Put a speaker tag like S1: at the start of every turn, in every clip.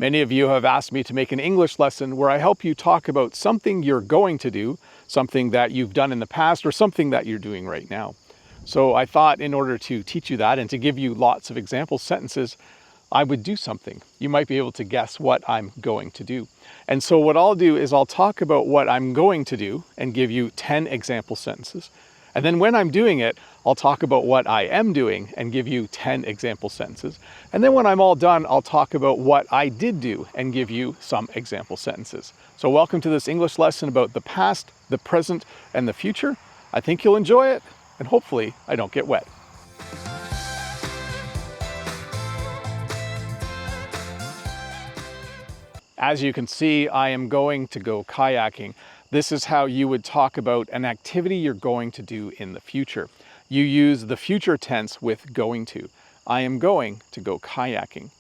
S1: Many of you have asked me to make an English lesson where I help you talk about something you're going to do, something that you've done in the past, or something that you're doing right now. So I thought in order to teach you that and to give you lots of example sentences, I would do something. You might be able to guess what I'm going to do. And so what I'll do is I'll talk about what I'm going to do and give you 10 example sentences. And then when I'm doing it, I'll talk about what I am doing and give you 10 example sentences. And then when I'm all done, I'll talk about what I did do and give you some example sentences. So welcome to this English lesson about the past, the present, and the future. I think you'll enjoy it, and hopefully I don't get wet. As you can see, I am going to go kayaking. This is how you would talk about an activity you're going to do in the future. You use the future tense with going to. I am going to go kayaking.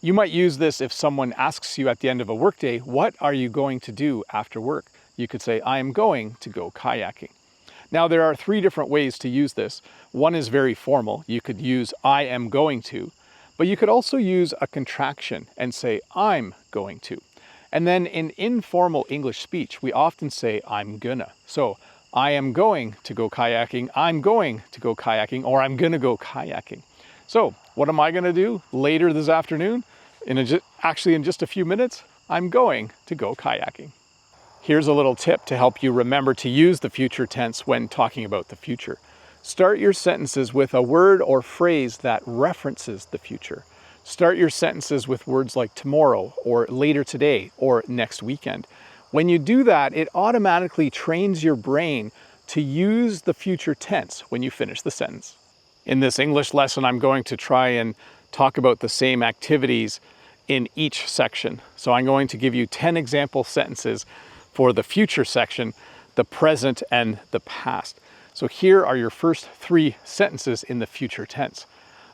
S1: You might use this if someone asks you at the end of a workday, what are you going to do after work? You could say, I am going to go kayaking. Now there are 3 different ways to use this. One is very formal. You could use I am going to, but you could also use a contraction and say I'm going to. And then in informal English speech, we often say I'm gonna. So I am going to go kayaking, I'm going to go kayaking, or I'm gonna go kayaking. So what am I gonna do later this afternoon? Actually in just a few minutes, I'm going to go kayaking. Here's a little tip to help you remember to use the future tense when talking about the future. Start your sentences with a word or phrase that references the future. Start your sentences with words like tomorrow, or later today, or next weekend. When you do that, it automatically trains your brain to use the future tense when you finish the sentence. In this English lesson, I'm going to try and talk about the same activities in each section. So I'm going to give you 10 example sentences for the future section, the present, and the past. So here are your first 3 sentences in the future tense.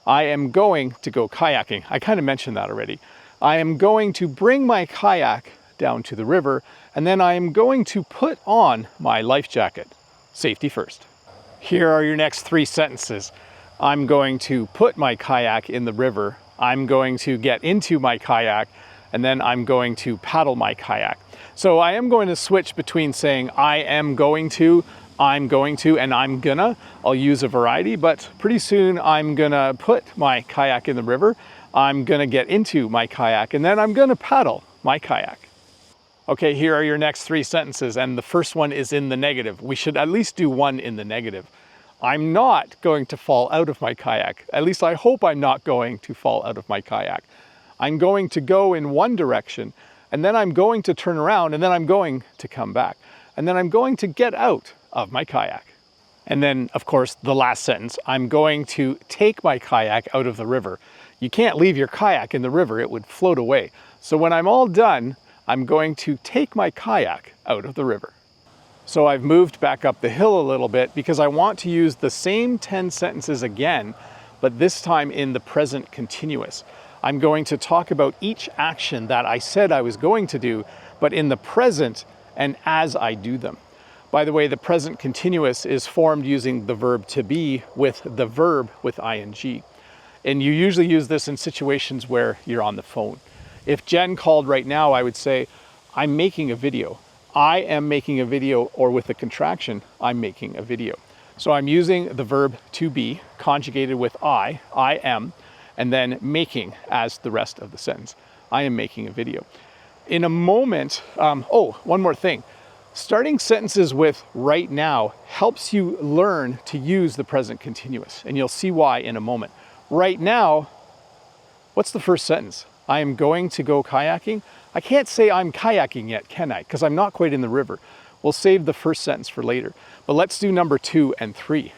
S1: I am going to go kayaking. I kind of mentioned that already. I am going to bring my kayak down to the river, and then I am going to put on my life jacket. Safety first. Here are your next 3 sentences. I'm going to put my kayak in the river. I'm going to get into my kayak, and then I'm going to paddle my kayak. So I am going to switch between saying I am going to, I'm going to, and I'm gonna. I'll use a variety, but pretty soon I'm gonna put my kayak in the river, I'm gonna get into my kayak, and then I'm gonna paddle my kayak. Okay, here are your next 3 sentences, and the first one is in the negative. We should at least do one in the negative. I'm not going to fall out of my kayak. At least I hope I'm not going to fall out of my kayak. I'm going to go in one direction, and then I'm going to turn around, and then I'm going to come back. And then I'm going to get out of my kayak. And then, of course, the last sentence, I'm going to take my kayak out of the river. You can't leave your kayak in the river, it would float away. So when I'm all done, I'm going to take my kayak out of the river. So I've moved back up the hill a little bit because I want to use the same 10 sentences again, but this time in the present continuous. I'm going to talk about each action that I said I was going to do, but in the present and as I do them. By the way, the present continuous is formed using the verb to be with the verb with ing. And you usually use this in situations where you're on the phone. If Jen called right now, I would say, I'm making a video. I am making a video, or with a contraction, I'm making a video. So I'm using the verb to be conjugated with I am, and then making as the rest of the sentence. I am making a video. In a moment, one more thing. Starting sentences with right now helps you learn to use the present continuous, and you'll see why in a moment. Right now, what's the first sentence? I am going to go kayaking. I can't say I'm kayaking yet, can I? Because I'm not quite in the river. We'll save the first sentence for later. But let's do number 2 and 3.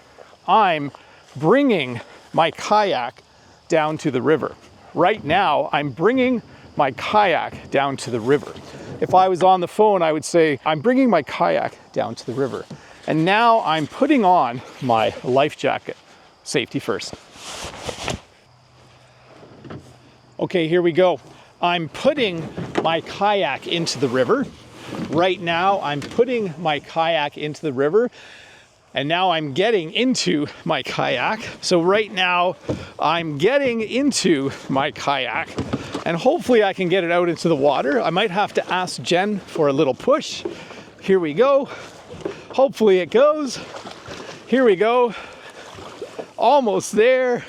S1: I'm bringing my kayak down to the river. Right now, I'm bringing my kayak down to the river. If I was on the phone, I would say, I'm bringing my kayak down to the river. And now I'm putting on my life jacket. Safety first. Okay, here we go. I'm putting my kayak into the river. Right now, I'm putting my kayak into the river. And now I'm getting into my kayak. So right now, I'm getting into my kayak. and hopefully I can get it out into the water. I might have to ask Jen for a little push. Here we go. Hopefully it goes. Here we go. Almost there.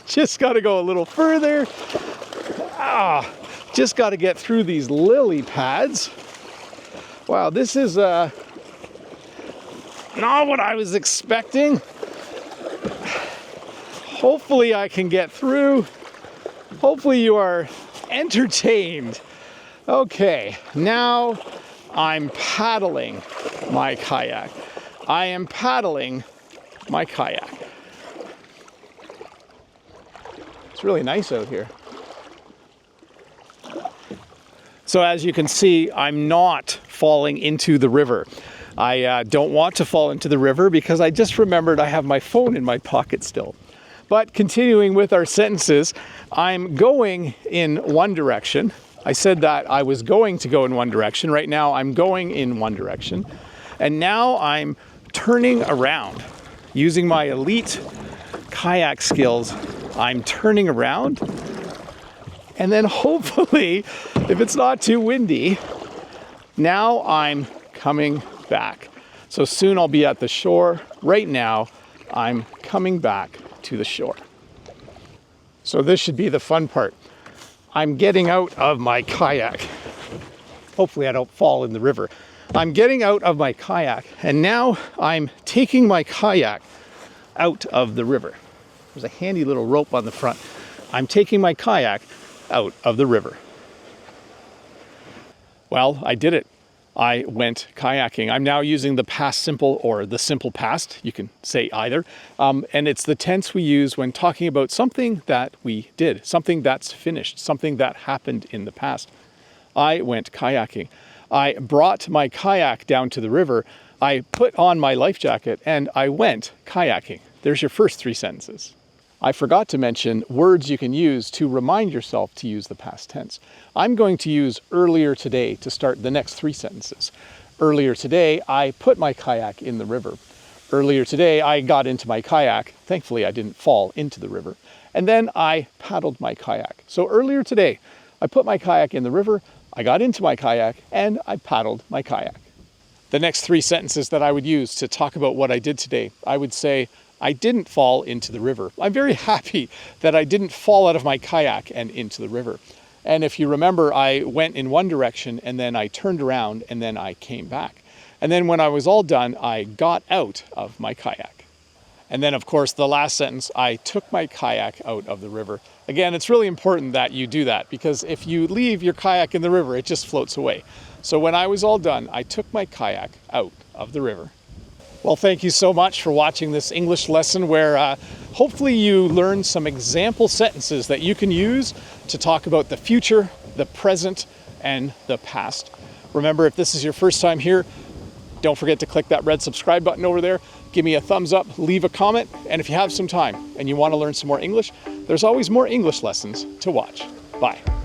S1: Just got to go a little further. Just got to get through these lily pads. Wow, this is not what I was expecting. Hopefully I can get through. Hopefully you are entertained. Okay, now I'm paddling my kayak. I am paddling my kayak. It's really nice out here. So as you can see, I'm not falling into the river. I don't want to fall into the river because I just remembered I have my phone in my pocket still. But continuing with our sentences, I'm going in one direction. I said that I was going to go in one direction. Right now I'm going in one direction. And now I'm turning around. Using my elite kayak skills, I'm turning around. And then hopefully, if it's not too windy, now I'm coming back. So soon I'll be at the shore. Right now, I'm coming back to the shore. So this should be the fun part. I'm getting out of my kayak. Hopefully I don't fall in the river. I'm getting out of my kayak, and now I'm taking my kayak out of the river. There's a handy little rope on the front. I'm taking my kayak out of the river. Well, I did it. I went kayaking. I'm now using the past simple or the simple past. You can say either. And it's the tense we use when talking about something that we did, something that's finished, something that happened in the past. I went kayaking. I brought my kayak down to the river. I put on my life jacket and I went kayaking. There's your first three sentences. I forgot to mention words you can use to remind yourself to use the past tense. I'm going to use earlier today to start the next three sentences. Earlier today, I put my kayak in the river. Earlier today, I got into my kayak. Thankfully, I didn't fall into the river. And then I paddled my kayak. So earlier today, I put my kayak in the river, I got into my kayak, and I paddled my kayak. The next three sentences that I would use to talk about what I did today, I would say, I didn't fall into the river. I'm very happy that I didn't fall out of my kayak and into the river. And if you remember, I went in one direction and then I turned around and then I came back. And then when I was all done, I got out of my kayak. And then of course, the last sentence, I took my kayak out of the river. Again, it's really important that you do that because if you leave your kayak in the river, it just floats away. So when I was all done, I took my kayak out of the river. Well, thank you so much for watching this English lesson where hopefully you learn some example sentences that you can use to talk about the future, the present, and the past. Remember, if this is your first time here, don't forget to click that red subscribe button over there. Give me a thumbs up, leave a comment, and if you have some time and you want to learn some more English, there's always more English lessons to watch. Bye.